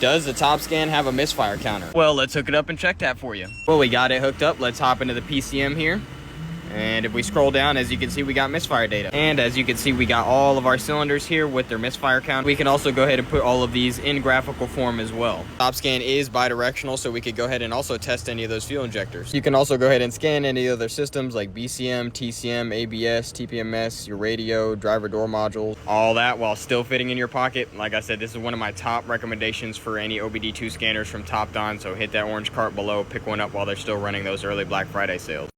Does the Topscan have a misfire counter? Well, let's hook it up and check that for you. Well, we got it hooked up. Let's hop into the PCM here. And if we scroll down, as you can see, we got misfire data. And as you can see, we got all of our cylinders here with their misfire count. We can also go ahead and put all of these in graphical form as well. Topscan is bidirectional, so we could go ahead and also test any of those fuel injectors. You can also go ahead and scan any other systems like BCM, TCM, ABS, TPMS, your radio, driver door modules, all that while still fitting in your pocket. Like I said, this is one of my top recommendations for any OBD2 scanners from Topdon, so hit that orange cart below, pick one up while they're still running those early Black Friday sales.